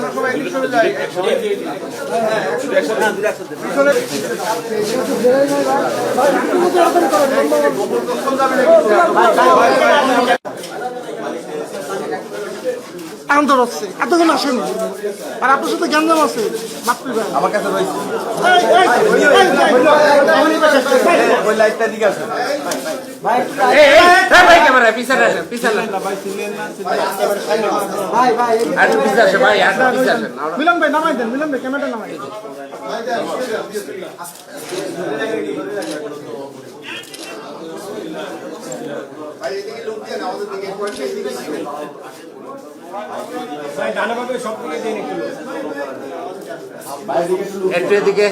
আমরা সবাই একদিকে চলে যাই। আনন্দ হচ্ছে এতক্ষণ আসেনি আর আপনার সাথে গ্যাঞ্জাম আছে বাপ্পি ভাই আমার কাছে রয়েছে মিলন ভাই নামাই দেন, মিলন ভাই ক্যামেরাটা নামাই দেন। একটু এদিকে